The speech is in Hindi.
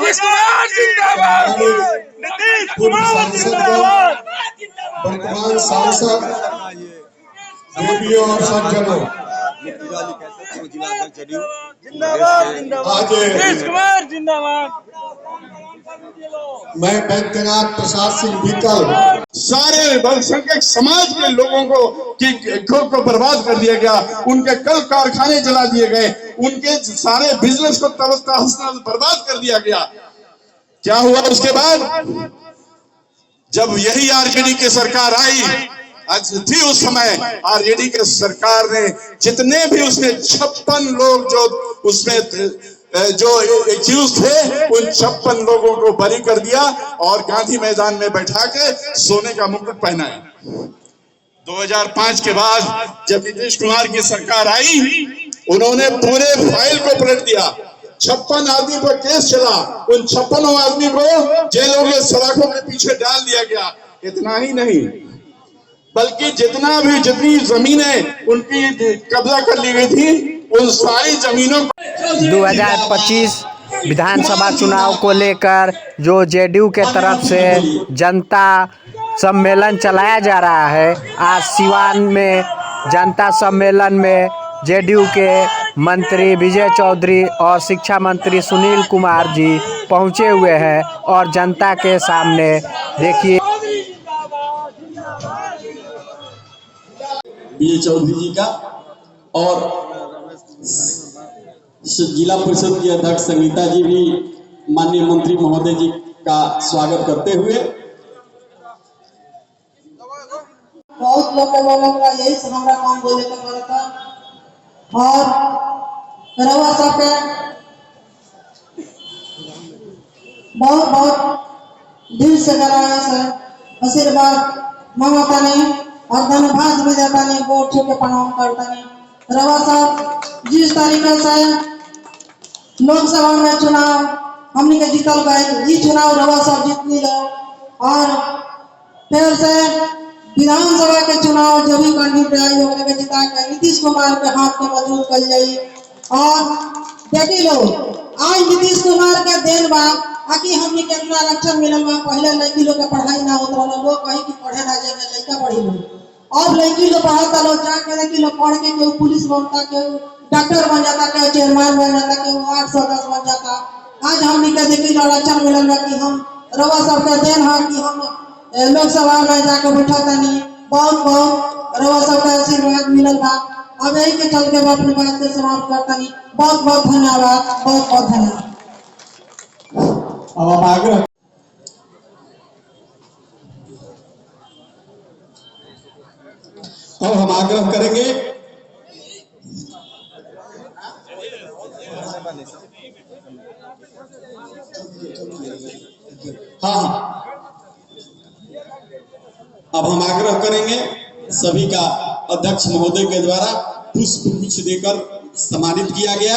नीतीश कुमार जिंदाबाद, नीतीश कुमार जिंदाबाद। वर्तमान सांसद देवियों और सज्जनों, आज नीतीश कुमार जिंदाबाद। मैं बैद्यनाथ प्रसाद सिंह बीतल सारे बहुसंख्यक समाज के लोगों को बर्बाद कर दिया गया, उनके कल कारखाने जला दिए गए, उनके सारे बिजनेस को बर्बाद कर दिया गया। क्या हुआ उसके बाद? जब यही आरजेडी की सरकार आई थी, उस समय आरजेडी के सरकार ने जितने भी उसमें 56 लोग जो उसमें जो एक्यूज थे, उन 56 लोगों को बरी कर दिया और गांधी मैदान में बैठा के सोने का मुकुट पहनाया। 2005 के बाद जब नीतीश कुमार की सरकार आई, उन्होंने पूरे फाइल को पलट दिया। 56 आदमी पर केस चला, उन 56 आदमी को जेलों के सलाखों के पीछे डाल दिया गया। इतना ही नहीं, बल्कि जितनी जमीनें उनकी कब्जा कर ली गई थी, उन सारी जमीनों को 2025 विधानसभा चुनाव को लेकर जो जेडीयू के तरफ से जनता सम्मेलन चलाया जा रहा है, आज सिवान में जनता सम्मेलन में जेडीयू के मंत्री विजय चौधरी और शिक्षा मंत्री सुनील कुमार जी पहुंचे हुए हैं और जनता के सामने देखिए विजय चौधरी जी का और जिला परिषद की अध्यक्ष संगीता जी भी माननीय मंत्री महोदय जी का स्वागत करते हुए बहुत लोग का यही से हमारा काम बोले का पड़ा था और रवा सब के बहुत बहुत दिल से कराया से आशीर्वाद मांगता नहीं और धन्यवाद भी देता नहीं, वोट छू के प्रणाम करता नहीं। रवा साहब जिस तरीके से लोकसभा में चुनाव हमने के जीतल गए, ये चुनाव रवा साहब जीतनी लो और फिर से विधानसभा के चुनाव जो भी कैंडिडेट आई होने के जिता के नीतीश कुमार के हाथ में मजबूत कर जाई। और देखी लो आज नीतीश कुमार के देन बा आकि हमने कितना आरक्षण मिलल बा। पहले लड़की लोग के पढ़ाई ना होत रहा, लोग कहीं की पढ़े ना जाए, लड़का पढ़ी लो, और लड़की लोग पढ़ता लो जाके लड़की लोग पढ़ के केहू पुलिस बनता, केहू डॉक्टर बन जाता, केहू चेयरमैन बन जाता, केहू 810 बन जाता। आज हमने के देखी लो आरक्षण मिलल बा कि हम रवा सब के देन है कि हम लोकसभा में जाके बैठा तनी। बहुत बहुत रवा सब का आशीर्वाद मिलल बा। अब यही के चल के अपनी बात के समाप्त करता नहीं। बहुत बहुत धन्यवाद, बहुत बहुत धन्यवाद। अब हम आग्रह करेंगे अब हम आग्रह करेंगे सभी का अध्यक्ष महोदय के द्वारा पुष्प गुच्छ देकर सम्मानित किया गया।